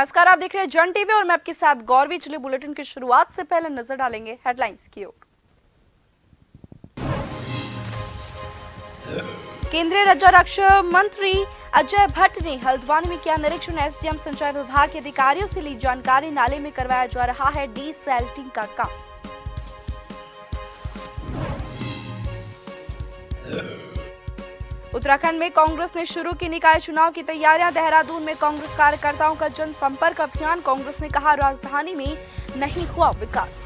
नमस्कार, आप देख रहे हैं जन टीवी और मैं आपके साथ गौरवी। चलिए बुलेटिन की शुरुआत से पहले नजर डालेंगे हेडलाइंस की ओर। केंद्रीय राज्य मंत्री अजय भट्ट ने हल्द्वानी में किया निरीक्षण। एसडीएम सिंचाई विभाग के अधिकारियों से ली जानकारी। नाले में करवाया जा रहा है डीसैल्टिंग का काम। उत्तराखंड में कांग्रेस ने शुरू की निकाय चुनाव की तैयारियां। देहरादून में कांग्रेस कार्यकर्ताओं का जनसंपर्क अभियान। कांग्रेस ने कहा, राजधानी में नहीं हुआ विकास।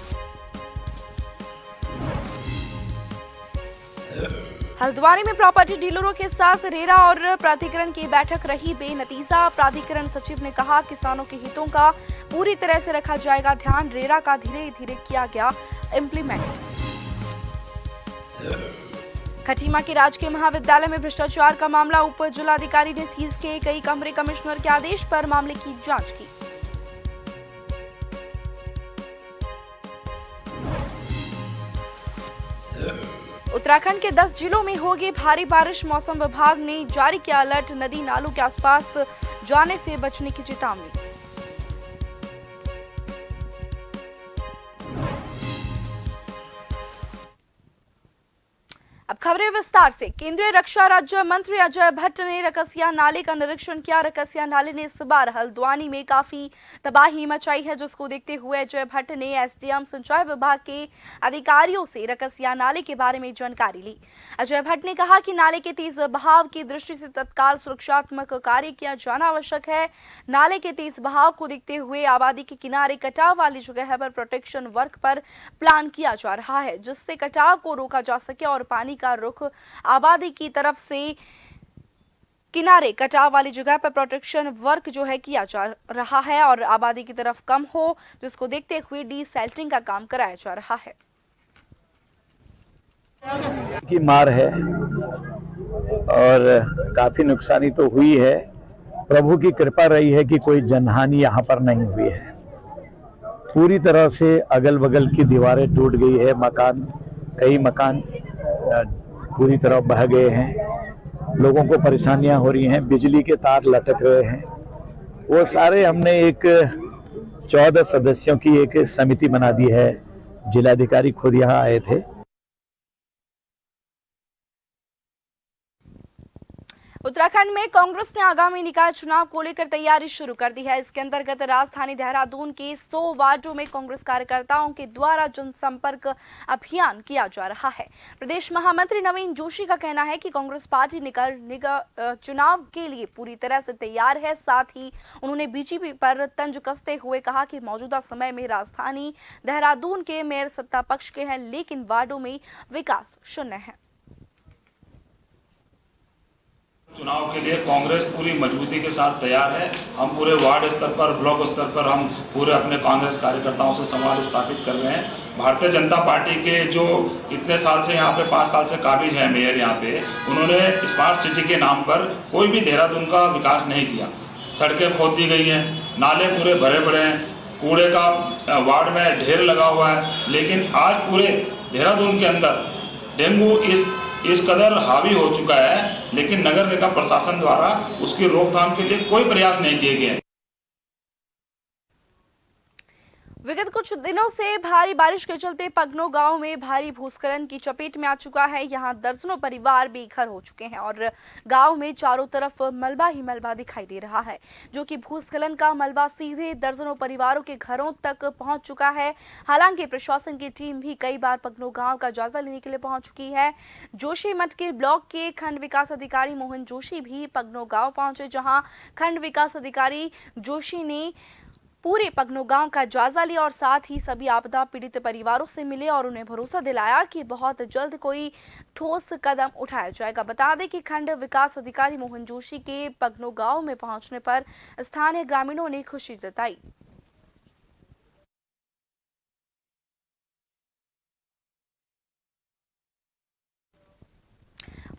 हल्द्वानी में प्रॉपर्टी डीलरों के साथ रेरा और प्राधिकरण की बैठक रही बेनतीजा। प्राधिकरण सचिव ने कहा, किसानों के हितों का पूरी तरह से रखा जाएगा ध्यान। रेरा का धीरे धीरे किया गया इम्प्लीमेंट। खटीमा के राजकीय महाविद्यालय में भ्रष्टाचार का मामला। उप जिलाधिकारी ने सीज किए कई कमरे। कमिश्नर के आदेश पर मामले की जांच की। उत्तराखंड के 10 जिलों में होगी भारी बारिश। मौसम विभाग ने जारी किया अलर्ट। नदी नालों के आसपास जाने से बचने की चेतावनी। अब खबरें विस्तार से। केंद्रीय रक्षा राज्य मंत्री अजय भट्ट ने रकसिया नाले का निरीक्षण किया। रकसिया नाले ने इस बार हल्द्वानी में काफी तबाही मचाई है, जिसको देखते हुए अजय भट्ट ने एसडीएम सिंचाई विभाग के अधिकारियों से रकसिया नाले के बारे में जानकारी ली। अजय भट्ट ने कहा कि नाले के तेज बहाव की दृष्टि से तत्काल सुरक्षात्मक कार्य किया जाना आवश्यक है। नाले के तेज बहाव को देखते हुए आबादी के किनारे कटाव वाली जगह पर प्रोटेक्शन वर्क पर प्लान किया जा रहा है, जिससे कटाव को रोका जा सके और पानी का रुख आबादी की तरफ से किनारे कटाव वाली जगह पर प्रोटेक्शन वर्क जो है किया जा रहा है और आबादी की तरफ कम हो, जिसको देखते हुए डीसैल्टिंग का काम कराया जा रहा है। की मार है और काफी नुकसानी तो हुई है। प्रभु की कृपा रही है कि कोई जनहानि यहाँ पर नहीं हुई है। पूरी तरह से अगल बगल की दीवारें टूट गई है। कई मकान पूरी तरह बह गए हैं। लोगों को परेशानियां हो रही हैं। बिजली के तार लटक रहे हैं। वो सारे हमने एक 14 सदस्यों की एक समिति बना दी है। जिलाधिकारी खुद यहाँ आए थे। उत्तराखंड में कांग्रेस ने आगामी निकाय चुनाव को लेकर तैयारी शुरू कर दी है। इसके अंतर्गत राजधानी देहरादून के 100 वार्डों में कांग्रेस कार्यकर्ताओं के द्वारा जनसंपर्क अभियान किया जा रहा है। प्रदेश महामंत्री नवीन जोशी का कहना है कि कांग्रेस पार्टी चुनाव के लिए पूरी तरह से तैयार है। साथ ही उन्होंने बीजेपी पर तंज कसते हुए कहा कि मौजूदा समय में राजधानी देहरादून के मेयर सत्ता पक्ष के हैं, लेकिन वार्डों में विकास शून्य है। चुनाव के लिए कांग्रेस पूरी मजबूती के साथ तैयार है। हम पूरे वार्ड स्तर पर, ब्लॉक स्तर पर हम पूरे अपने कांग्रेस कार्यकर्ताओं से संवाद स्थापित कर रहे हैं। भारतीय जनता पार्टी के जो इतने साल से यहाँ पे 5 साल से काबिज है मेयर यहाँ पे, उन्होंने स्मार्ट सिटी के नाम पर कोई भी देहरादून का विकास नहीं किया। सड़कें खोद दी गई हैं, नाले पूरे भरे पड़े हैं, कूड़े का वार्ड में ढेर लगा हुआ है। लेकिन आज पूरे देहरादून के अंदर डेंगू इस कदर हावी हो चुका है, लेकिन नगर निगम प्रशासन द्वारा उसकी रोकथाम के लिए कोई प्रयास नहीं किए गए। विगत कुछ दिनों से भारी बारिश के चलते पगनो गांव में भारी भूस्खलन की चपेट में आ चुका है। यहां दर्जनों परिवार बेघर हो चुके हैं और गांव में चारों तरफ मलबा ही मलबा दिखाई दे रहा है, जो कि भूस्खलन का मलबा सीधे दर्जनों परिवारों के घरों तक पहुंच चुका है। हालांकि प्रशासन की टीम भी कई बार पगनो गांव का जायजा लेने के लिए पहुंच चुकी है। जोशीमठ के ब्लॉक के खंड विकास अधिकारी मोहन जोशी भी पगनो गाँव पहुंचे, जहाँ खंड विकास अधिकारी जोशी ने पूरे पगनो गांव का जायजा लिया और साथ ही सभी आपदा पीड़ित परिवारों से मिले और उन्हें भरोसा दिलाया कि बहुत जल्द कोई ठोस कदम उठाया जाएगा। बता दें कि खंड विकास अधिकारी मोहन जोशी के पगनो गांव में पहुंचने पर स्थानीय ग्रामीणों ने खुशी जताई।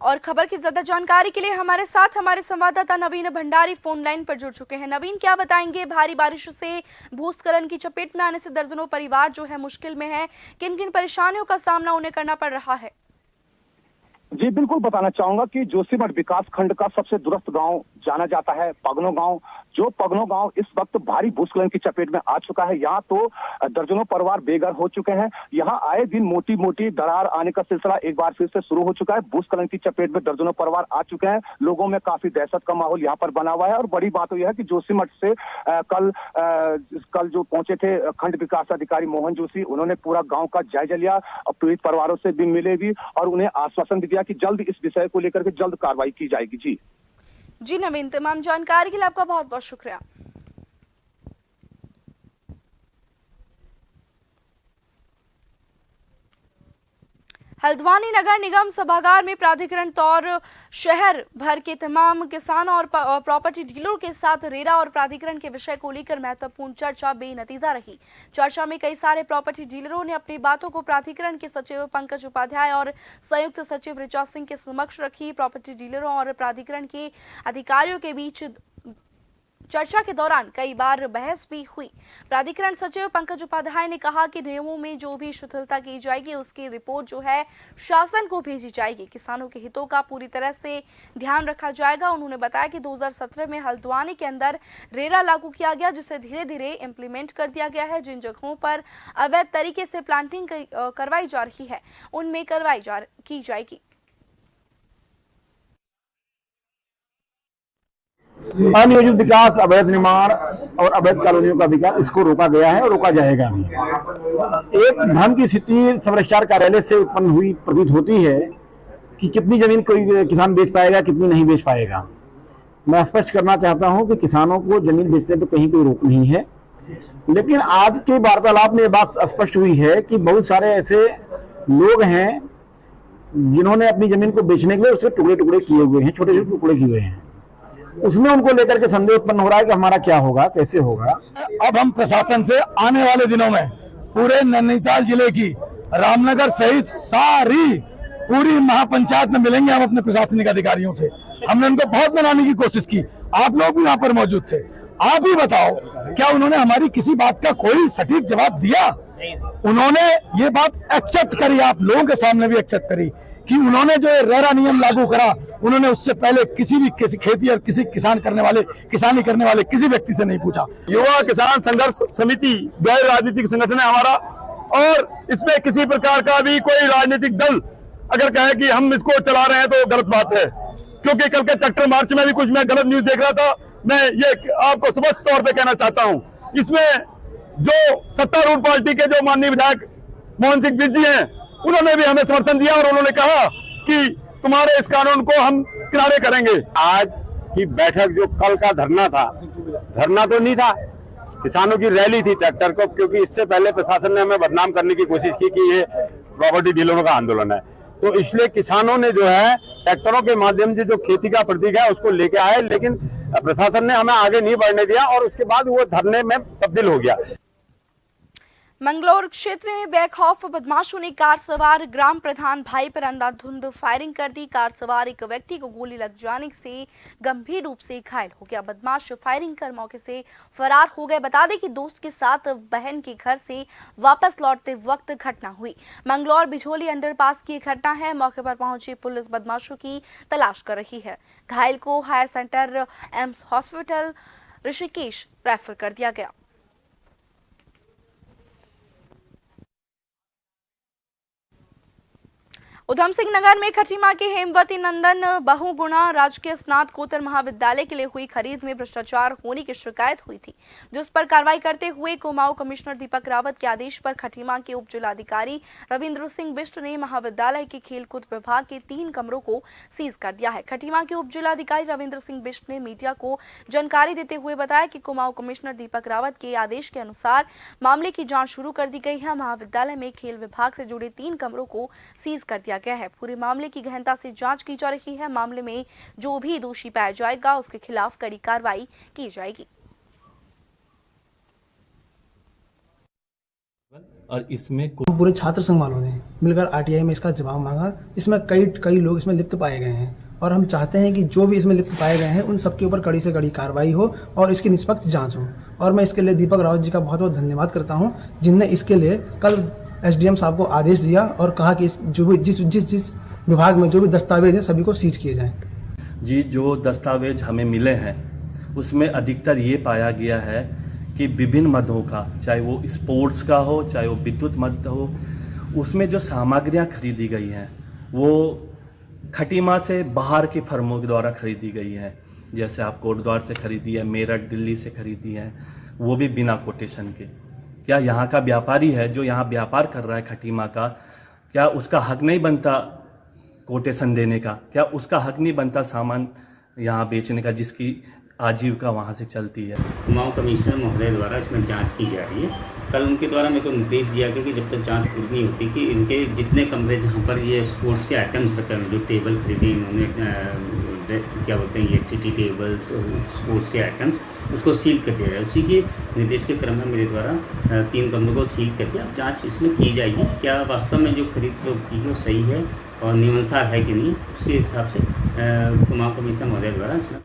और खबर की ज्यादा जानकारी के लिए हमारे साथ हमारे संवाददाता नवीन भंडारी फोन लाइन पर जुड़ चुके हैं। नवीन, क्या बताएंगे, भारी बारिश से भूस्खलन की चपेट में आने से दर्जनों परिवार जो है मुश्किल में है, किन किन परेशानियों का सामना उन्हें करना पड़ रहा है? जी बिल्कुल बताना चाहूंगा कि जोशीमठ विकास खंड का सबसे दूरस्थ गांव जाना जाता है पगनो गांव। जो पगनो गांव इस वक्त भारी भूस्खलन की चपेट में आ चुका है। यहाँ तो दर्जनों परिवार बेघर हो चुके हैं। यहाँ आए दिन मोटी मोटी दरार आने का सिलसिला एक बार फिर से शुरू हो चुका है। भूस्खलन की चपेट में दर्जनों परिवार आ चुके हैं। लोगों में काफी दहशत का माहौल यहाँ पर बना हुआ है। और बड़ी बात यह है कि जोशीमठ से कल जो पहुंचे थे खंड विकास अधिकारी मोहन जोशी, उन्होंने पूरा गांव का जायजा लिया और पीड़ित परिवारों से भी मिले भी और उन्हें आश्वासन भी दिया कि जल्द इस विषय को लेकर के जल्द कार्रवाई की जाएगी। जी नवीन, तमाम जानकारी के लिए आपका बहुत बहुत शुक्रिया। हल्द्वानी नगर निगम सभागार में प्राधिकरण तौर शहर भर के तमाम किसानों और प्रॉपर्टी डीलरों के साथ रेरा और प्राधिकरण के विषय को लेकर महत्वपूर्ण चर्चा बेनतीजा रही। चर्चा में कई सारे प्रॉपर्टी डीलरों ने अपनी बातों को प्राधिकरण के सचिव पंकज उपाध्याय और संयुक्त सचिव ऋचा सिंह के समक्ष रखी। प्रॉपर्टी डीलरों और प्राधिकरण के अधिकारियों के बीच चर्चा के दौरान कई बार बहस भी हुई। प्राधिकरण सचिव पंकज उपाध्याय ने कहा कि नियमों में जो भी शिथिलता की जाएगी उसकी रिपोर्ट जो है शासन को भेजी जाएगी। किसानों के हितों का पूरी तरह से ध्यान रखा जाएगा। उन्होंने बताया कि 2017 में हल्द्वानी के अंदर रेरा लागू किया गया, जिसे धीरे धीरे इम्प्लीमेंट कर दिया गया है। जिन जगहों पर अवैध तरीके से प्लांटिंग करवाई जा रही है उनमें की जाएगी। अनियोजित विकास, अवैध निर्माण और अवैध कॉलोनियों का विकास, इसको रोका गया है और रोका जाएगा भी। एक भ्रम की स्थिति सब रजिस्ट्रार कार्यालय से उत्पन्न हुई प्रतीत होती है कि कितनी जमीन कोई किसान बेच पाएगा, कितनी नहीं बेच पाएगा। मैं स्पष्ट करना चाहता हूं कि किसानों को जमीन बेचने पर कहीं कोई रोक नहीं है, लेकिन आज के वार्तालाप में बात स्पष्ट हुई है कि बहुत सारे ऐसे लोग हैं जिन्होंने अपनी जमीन को बेचने के लिए उसके टुकड़े टुकड़े किए हुए हैं, छोटे छोटे टुकड़े किए हुए हैं। उसमें उनको लेकर के संदेह उत्पन्न हो रहा है कि हमारा क्या होगा, कैसे होगा। अब हम प्रशासन से आने वाले दिनों में पूरे नैनीताल जिले की रामनगर सहित सारी पूरी महापंचायत में मिलेंगे हम अपने प्रशासनिक अधिकारियों से। हमने उनको बहुत मनाने की कोशिश की, आप लोग भी यहाँ पर मौजूद थे। आप ही बताओ, क्या उन्होंने हमारी किसी बात का कोई सटीक जवाब दिया? उन्होंने ये बात एक्सेप्ट करी, आप लोगों के सामने भी एक्सेप्ट करी कि उन्होंने जो रेरा नियम लागू करा, उन्होंने उससे पहले किसी खेती और किसी किसानी करने वाले किसी व्यक्ति से नहीं पूछा। युवा किसान संघर्ष समिति गैर राजनीतिक संगठन है हमारा, और इसमें किसी प्रकार का भी कोई राजनीतिक दल अगर कहे कि हम इसको चला रहे हैं तो गलत बात है। क्योंकि कल के ट्रैक्टर मार्च में भी कुछ मैं गलत न्यूज देख रहा था। मैं ये आपको स्पष्ट तौर पर कहना चाहता हूँ, इसमें जो सत्तारूढ़ पार्टी के जो माननीय विधायक मोहन सिंह बिज जी हैं, उन्होंने भी हमें समर्थन दिया और उन्होंने कहा कि तुम्हारे इस कानून को हम किनारे करेंगे। आज की बैठक जो कल का धरना था, धरना तो नहीं था, किसानों की रैली थी ट्रैक्टर को, क्योंकि इससे पहले प्रशासन ने हमें बदनाम करने की कोशिश की कि ये प्रॉपर्टी डीलरों का आंदोलन है। तो इसलिए किसानों ने जो है ट्रैक्टरों के माध्यम से जो खेती का प्रतीक है उसको लेके आए, लेकिन प्रशासन ने हमें आगे नहीं बढ़ने दिया और उसके बाद वो धरने में तब्दील हो गया। मंगलौर क्षेत्र में बेखौफ बदमाशों ने कार सवार ग्राम प्रधान भाई पर अंधाधुंध फायरिंग कर दी। कार सवार एक व्यक्ति को गोली लग जाने से गंभीर रूप से घायल हो गया। बदमाश फायरिंग कर मौके से फरार हो गए। बता दें कि दोस्त के साथ बहन के घर से वापस लौटते वक्त घटना हुई। मंगलौर बिझोली अंडरपास की घटना है। मौके पर पहुंची पुलिस बदमाशों की तलाश कर रही है। घायल को higher centre AIIMS hospital Rishikesh refer कर दिया गया। उधम सिंह नगर में खटीमा के हेमवती नंदन बहुगुणा राजकीय स्नातकोत्तर महाविद्यालय के लिए हुई खरीद में भ्रष्टाचार होने की शिकायत हुई थी, जिस पर कार्रवाई करते हुए कुमाऊं कमिश्नर दीपक रावत के आदेश पर खटीमा के उप जिलाधिकारी रविंद्र सिंह बिष्ट ने महाविद्यालय के खेलकूद विभाग के 3 कमरों को सीज कर दिया है। खटीमा के उप जिलाधिकारी रविंद्र सिंह बिष्ट ने मीडिया को जानकारी देते हुए बताया कि कुमाऊं कमिश्नर दीपक रावत के आदेश के अनुसार मामले की जाँच शुरू कर दी गई है। महाविद्यालय में खेल विभाग से जुड़े 3 कमरों को सीज कर दिया गया है। पूरे मामले की गहनता से जांच की जा रही है। मामले में जो भी दोषी पाया जाएगा उसके खिलाफ कड़ी कार्रवाई की जाएगी। और इसमें पूरे छात्र संघ वालों ने मिलकर आरटीआई में इसका जवाब मांगा। इसमें कई लोग इसमें लिप्त पाए गए हैं और हम चाहते हैं कि जो भी इसमें लिप्त पाए गए हैं उन सबके ऊपर कड़ी से कड़ी कार्रवाई हो और इसकी निष्पक्ष जांच हो। और मैं इसके लिए दीपक रावत जी का बहुत बहुत धन्यवाद करता हूं, जिनने इसके लिए कल एसडीएम साहब को आदेश दिया और कहा कि जिस विभाग में जो भी दस्तावेज हैं सभी को सीज किए जाएं। जी जो दस्तावेज हमें मिले हैं उसमें अधिकतर ये पाया गया है कि विभिन्न मदों का, चाहे वो स्पोर्ट्स का हो चाहे वो विद्युत मद हो, उसमें जो सामग्रियां खरीदी गई हैं वो खटीमा से बाहर की फर्मों के द्वारा खरीदी गई है। जैसे आप कोटद्वार से खरीदी है, मेरठ दिल्ली से खरीदी है, वो भी बिना कोटेशन के। क्या यहाँ का व्यापारी है जो यहाँ व्यापार कर रहा है खटीमा का, क्या उसका हक नहीं बनता कोटेशन देने का? क्या उसका हक नहीं बनता सामान यहाँ बेचने का जिसकी आजीविका वहाँ से चलती है? कुमाऊं कमिश्नर महोदय द्वारा इसमें जांच की जा रही है। कल उनके द्वारा मेरे को निर्देश दिया गया कि जब तक जांच पूरी नहीं होती कि इनके जितने कमरे जहाँ पर ये स्पोर्ट्स के आइटम्स रखे हैं, जो टेबल खरीदे इन्होंने, क्या बोलते हैं इलेक्ट्रिसिटी टेबल्स, स्पोर्ट्स के आइटम्स, उसको सील कर दिया जाए। उसी के निर्देश के क्रम में मेरे द्वारा 3 कमरों को सील करके अब जाँच इसमें की जाएगी, क्या वास्तव में जो खरीद की है वो सही है और नियमानुसार है कि नहीं। उसके हिसाब से कुमाऊं कमिश्नर महोदय द्वारा इसमें।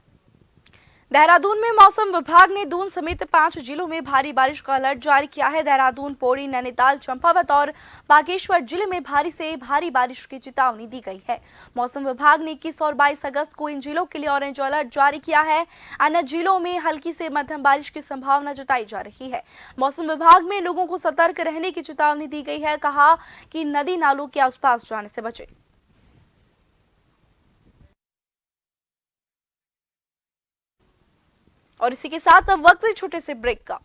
देहरादून में मौसम विभाग ने दून समेत 5 जिलों में भारी बारिश का अलर्ट जारी किया है। देहरादून, पौड़ी, नैनीताल, चंपावत और बागेश्वर जिले में भारी से भारी बारिश की चेतावनी दी गई है। मौसम विभाग ने 21 और 22 अगस्त को इन जिलों के लिए ऑरेंज अलर्ट जारी किया है। अन्य जिलों में हल्की से मध्यम बारिश की संभावना जताई जा रही है। मौसम विभाग में लोगों को सतर्क रहने की चेतावनी दी गई है। कहा कि नदी नालों के आसपास जाने से बचे। और इसी के साथ अब वक्त है छोटे से ब्रेक का।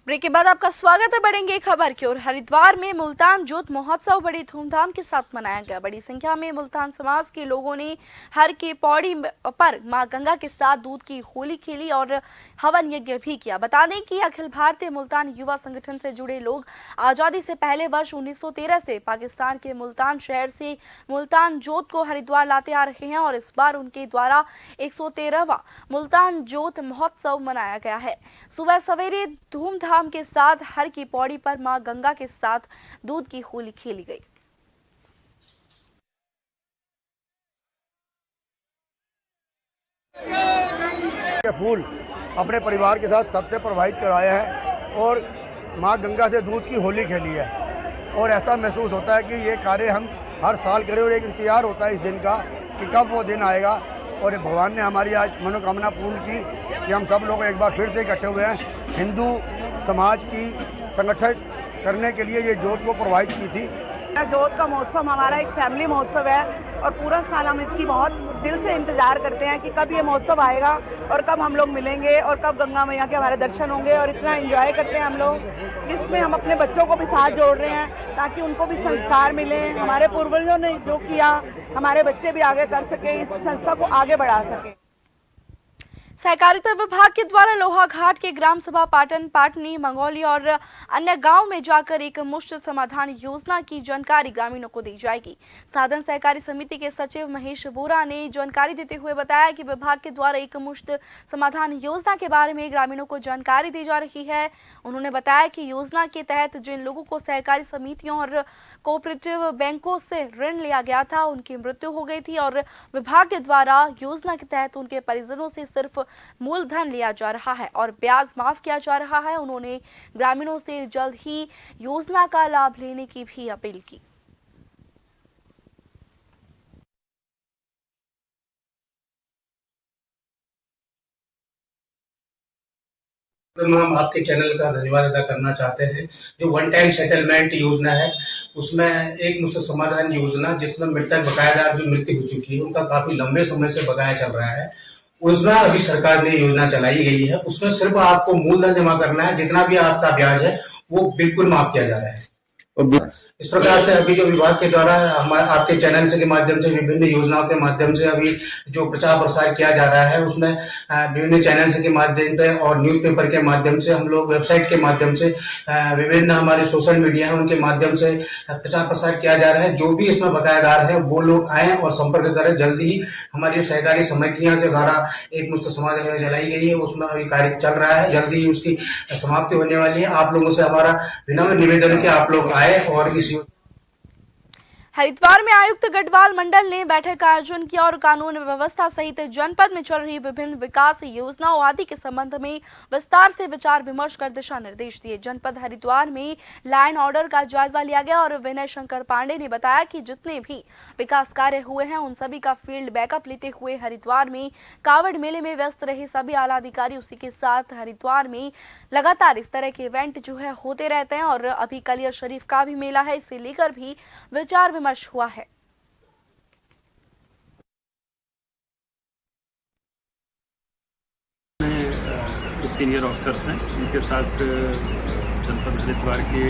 ब्रेक के बाद आपका स्वागत है। बढ़ेंगे खबर की ओर। हरिद्वार में मुल्तान जोत महोत्सव बड़ी धूमधाम के साथ मनाया गया। बड़ी संख्या में मुल्तान समाज के लोगों ने हर के पौड़ी पर मां गंगा के साथ दूध की होली खेली और हवन यज्ञ भी किया। बता दें कि अखिल भारतीय मुल्तान युवा संगठन से जुड़े लोग आजादी से पहले वर्ष 1913 से पाकिस्तान के मुल्तान शहर से मुल्तान जोत को हरिद्वार लाते आ रहे हैं और इस बार उनके द्वारा 113वां मुल्तान जोत महोत्सव मनाया गया है। सुबह सवेरे धूमधाम के साथ हर की पौड़ी पर मां गंगा के साथ दूध की होली खेली गई। फूल अपने परिवार के साथ सबसे प्रवाहित कराया है और मां गंगा से दूध की होली खेली है और ऐसा महसूस होता है कि ये कार्य हम हर साल करें और एक इंतजार होता है इस दिन का कि कब वो दिन आएगा। और भगवान ने हमारी आज मनोकामना पूर्ण की कि हम सब लोग एक बार फिर से इकट्ठे हुए हैं। हिंदू समाज की संगठन करने के लिए ये जोत को प्रवाहित की थी। जोत का महोत्सव हमारा एक फैमिली महोत्सव है और पूरा साल हम इसकी बहुत दिल से इंतजार करते हैं कि कब ये महोत्सव आएगा और कब हम लोग मिलेंगे और कब गंगा मैया के हमारे दर्शन होंगे। और इतना एंजॉय करते हैं हम लोग, इसमें हम अपने बच्चों को भी साथ जोड़ रहे हैं ताकि उनको भी संस्कार मिले। हमारे पूर्वजों ने जो किया हमारे बच्चे भी आगे कर सके, इस संस्था को आगे बढ़ा सके। सहकारिता विभाग के द्वारा लोहाघाट के ग्राम सभा पाटन, पाटनी, मंगोली और अन्य गांव में जाकर एक मुश्त समाधान योजना की जानकारी ग्रामीणों को दी जाएगी। साधन सहकारी समिति के सचिव महेश बोरा ने जानकारी देते हुए बताया कि विभाग के द्वारा एक मुश्त समाधान योजना के बारे में ग्रामीणों को जानकारी दी जा रही है। उन्होंने बताया कि योजना के तहत जिन लोगों को सहकारी समितियों और कोऑपरेटिव बैंकों से ऋण लिया गया था उनकी मृत्यु हो गई थी और विभाग के द्वारा योजना के तहत उनके परिजनों से सिर्फ मूलधन लिया जा रहा है और ब्याज माफ किया जा रहा है। उन्होंने ग्रामीणों से जल्द ही योजना का लाभ लेने की भी अपील की। हम आपके चैनल का धन्यवाद अदा करना चाहते हैं। जो वन टाइम सेटलमेंट योजना है उसमें एक मुश्त समाधान योजना जिसमें मृतक बकायादार जो मृत्यु हो चुकी है उनका काफी लंबे समय से बकाया चल रहा है, उसमें अभी सरकार ने योजना चलाई गई है। उसमें सिर्फ आपको मूलधन जमा करना है, जितना भी आपका ब्याज है वो बिल्कुल माफ किया जा रहा है। इस प्रकार से अभी जो विभाग के द्वारा हमारे आपके चैनल से के माध्यम से विभिन्न योजनाओं के माध्यम से अभी जो प्रचार प्रसार किया जा रहा है, उसमें विभिन्न चैनल के माध्यम से और न्यूज़पेपर के माध्यम से, हम लोग वेबसाइट के माध्यम से, विभिन्न हमारे सोशल मीडिया है उनके माध्यम से प्रचार प्रसार किया जा रहा है। जो भी इसमें बकायादार है वो लोग आए और संपर्क करें। जल्दी ही हमारी सहकारी समितियां के द्वारा एक मुफ्त समाधान योजना चलाई गई है, उसमें अभी कार्य चल रहा है, जल्दी ही उसकी समाप्ति होने वाली है। आप लोगों से हमारा विनम्र निवेदन है कि आप लोग आए और इस हरिद्वार में आयुक्त गढ़वाल मंडल ने बैठक का आयोजन किया और कानून व्यवस्था सहित जनपद में चल रही विभिन्न विकास योजनाओं आदि के संबंध में विस्तार से विचार विमर्श कर दिशा निर्देश दिए। जनपद हरिद्वार में लाइन ऑर्डर का जायजा लिया गया और विनय शंकर पांडे ने बताया कि जितने भी विकास कार्य हुए हैं उन सभी का फील्ड बैकअप लेते हुए हरिद्वार में कावड़ मेले में व्यस्त रहे सभी आला अधिकारी उसी के साथ हरिद्वार में लगातार इस तरह के इवेंट जो है होते रहते हैं और अभी कलियर शरीफ का भी मेला है, इसे लेकर भी विचार विमर्श हुआ है। सीनियर ऑफिसर्स हैं, उनके साथ जनपद हरिद्वार के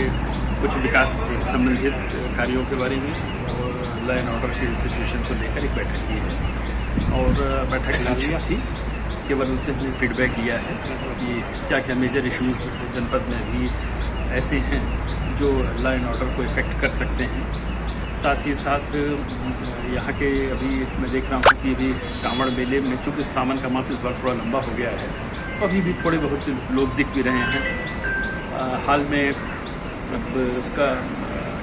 कुछ विकास संबंधित कार्यों के बारे में और लॉ एंड ऑर्डर की सिचुएशन को लेकर एक बैठक की है और बैठक संक्षिप्त थी। केवल उनसे हमने फीडबैक लिया है कि क्या क्या मेजर इश्यूज जनपद में भी ऐसे हैं जो लॉ एंड ऑर्डर को इफेक्ट कर सकते हैं। साथ ही साथ यहाँ के अभी मैं देख रहा हूँ कि अभी कांवड़ मेले में चूँकि सामान का मास इस बार थोड़ा लंबा हो गया है, तो अभी भी थोड़े बहुत लोग दिख भी रहे हैं। हाल में अब उसका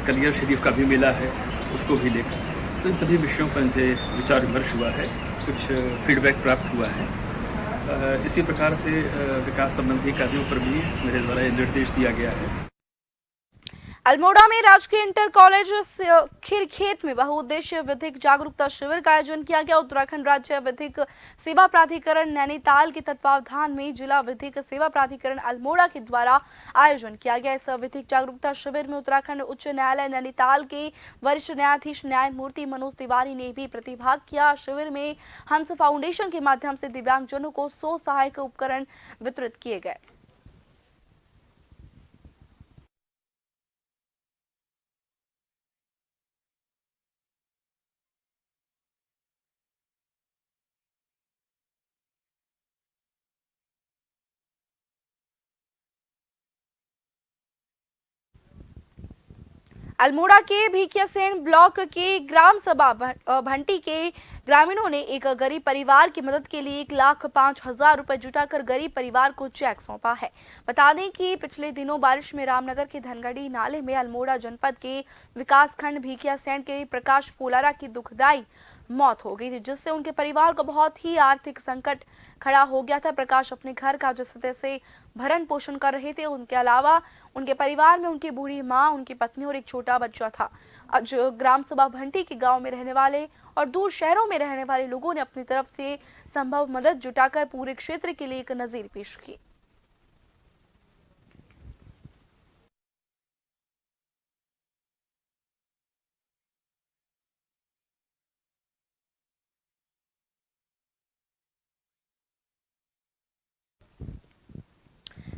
कलियर शरीफ का भी मेला है, उसको भी लेकर तो इन सभी विषयों पर इनसे विचार विमर्श हुआ है, कुछ फीडबैक प्राप्त हुआ है। इसी प्रकार से विकास संबंधी कार्यों पर भी मेरे द्वारा ये निर्देश दिया गया है। अल्मोड़ा में राजकीय इंटर कॉलेज खिरखेत में बहुउद्देशीय विधिक जागरूकता शिविर का आयोजन किया गया। उत्तराखंड राज्य विधिक सेवा प्राधिकरण नैनीताल के तत्वावधान में जिला विधिक सेवा प्राधिकरण अल्मोड़ा के द्वारा आयोजन किया गया। इस विधिक जागरूकता शिविर में उत्तराखंड उच्च न्यायालय नैनीताल के वरिष्ठ न्यायाधीश न्यायमूर्ति मनोज तिवारी ने भी प्रतिभाग किया। शिविर में हंस फाउंडेशन के माध्यम से दिव्यांगजनों को 100 सहायक उपकरण वितरित किए गए। अल्मोड़ा के भिकियासैंण ब्लॉक के ग्राम सभा भंटी के ग्रामीणों ने एक गरीब परिवार की मदद के लिए 1,05,000 रुपए जुटाकर गरीब परिवार को चेक सौंपा है। बता दें कि पिछले दिनों बारिश में रामनगर के धनगढ़ी नाले में अल्मोड़ा जनपद के विकासखंड भिकियासैंण के प्रकाश फुलारा की दुखदाई मौत हो गई थी, जिससे उनके परिवार को बहुत ही आर्थिक संकट खड़ा हो गया था। प्रकाश अपने घर का जिस तरह से भरण पोषण कर रहे थे, उनके अलावा उनके परिवार में उनकी बूढ़ी मां, उनकी पत्नी और एक छोटा बच्चा था। आज ग्राम सभा भंटी के गांव में रहने वाले और दूर शहरों में रहने वाले लोगों ने अपनी तरफ से संभव मदद जुटाकर पूरे क्षेत्र के लिए एक नजीर पेश की।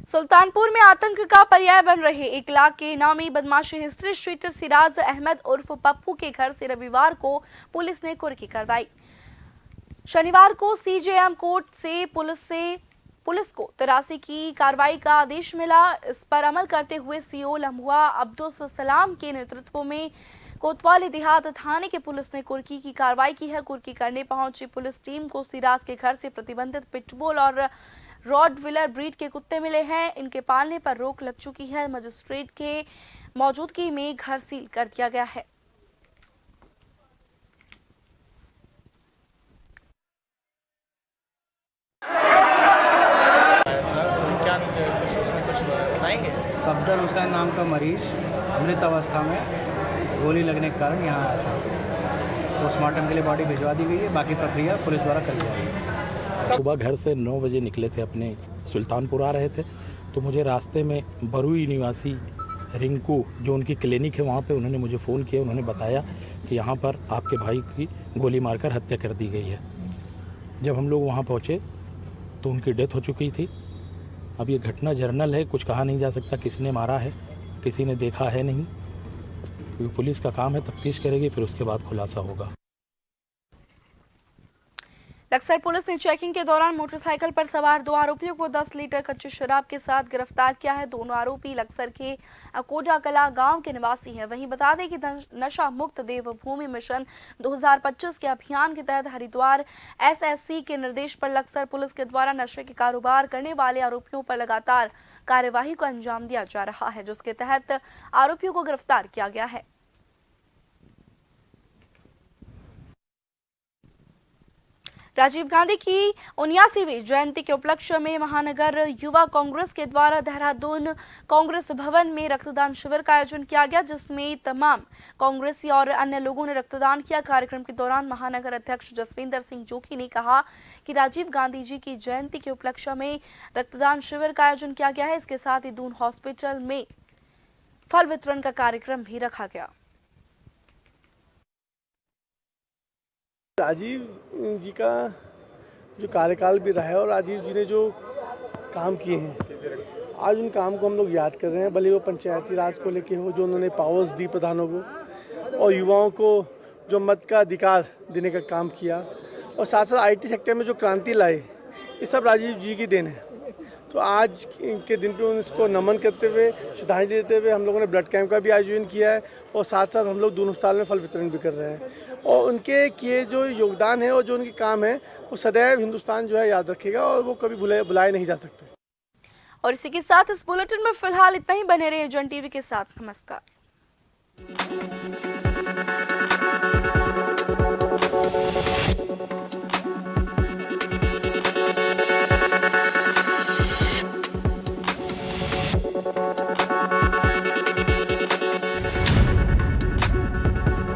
सुल्तानपुर में आतंक का पर्याय बन रहे 1 लाख के इनामी बदमाशी हिस्ट्री शीटर सिराज अहमद उर्फ पप्पू के घर से रविवार को पुलिस ने कुर्की करवाई। शनिवार को सीजेएम कोर्ट से पुलिस को तलाशी की कार्रवाई का आदेश मिला। इस पर अमल करते हुए सीओ लम्हुआ अब्दुल सलाम के नेतृत्व में कोतवाली देहात थाने के पुलिस ने कुर्की की कार्रवाई की है। कुर्की करने पहुंची पुलिस टीम को सिराज के घर से प्रतिबंधित पिटबुल और रॉडविलर ब्रीड के कुत्ते मिले हैं। इनके पालने पर रोक लग चुकी है। मजिस्ट्रेट के मौजूदगी में घर सील कर दिया गया है। सफदर हुसैन नाम का मरीज मृत अवस्था में गोली लगने के कारण यहाँ आया था। पोस्टमार्टम के लिए बॉडी भिजवा दी गई है, बाकी प्रक्रिया पुलिस द्वारा कर दी जा रही है। सुबह घर से 9 बजे निकले थे, अपने सुल्तानपुर आ रहे थे, तो मुझे रास्ते में बरुई निवासी रिंकू जो उनकी क्लिनिक है वहाँ पे उन्होंने मुझे फ़ोन किया। उन्होंने बताया कि यहाँ पर आपके भाई की गोली मारकर हत्या कर दी गई है। जब हम लोग वहाँ पहुँचे तो उनकी डेथ हो चुकी थी। अब ये घटना जर्नल है, कुछ कहा नहीं जा सकता किसने मारा है, किसी ने देखा है नहीं। क्योंकि पुलिस का काम है, तफ्तीश करेगी, फिर उसके बाद खुलासा होगा। लक्सर पुलिस ने चेकिंग के दौरान मोटरसाइकिल पर सवार 2 आरोपियों को 10 लीटर कच्ची शराब के साथ गिरफ्तार किया है। दोनों आरोपी लक्सर के कोटा कला गांव के निवासी हैं। वहीं बता दें कि नशा मुक्त देवभूमि मिशन 2025 के अभियान के तहत हरिद्वार एसएससी के निर्देश पर लक्सर पुलिस के द्वारा नशे के कारोबार करने वाले आरोपियों पर लगातार कार्यवाही को अंजाम दिया जा रहा है, जिसके तहत आरोपियों को गिरफ्तार किया गया है। राजीव गांधी की 79वीं जयंती के उपलक्ष्य में महानगर युवा कांग्रेस के द्वारा देहरादून कांग्रेस भवन में रक्तदान शिविर का आयोजन किया गया, जिसमें तमाम कांग्रेसी और अन्य लोगों ने रक्तदान किया। कार्यक्रम के दौरान महानगर अध्यक्ष जसविंदर सिंह जोगी ने कहा कि राजीव गांधी जी की जयंती के उपलक्ष्य में रक्तदान शिविर का आयोजन किया गया है। इसके साथ ही दून हॉस्पिटल में फल वितरण का कार्यक्रम भी रखा गया। राजीव जी का जो कार्यकाल भी रहा है और राजीव जी ने जो काम किए हैं, आज उन काम को हम लोग याद कर रहे हैं। भले वो पंचायती राज को लेके हो, जो उन्होंने पावर्स दी प्रधानों को, और युवाओं को जो मत का अधिकार देने का काम किया, और साथ साथ आईटी सेक्टर में जो क्रांति लाए, ये सब राजीव जी की देन है। तो आज के दिन पे उनको नमन करते हुए, श्रद्धांजलि देते हुए हम लोगों ने ब्लड कैंप का भी आयोजन किया है, और साथ साथ हम लोग दोनों अस्पताल में फल वितरण भी कर रहे हैं। और उनके किए जो योगदान है और जो उनके काम है, वो सदैव हिंदुस्तान जो है याद रखेगा, और वो कभी भुलाए नहीं जा सकते। और इसी के साथ इस बुलेटिन में फिलहाल इतना ही। बने रहिए जन टीवी के साथ। नमस्कार।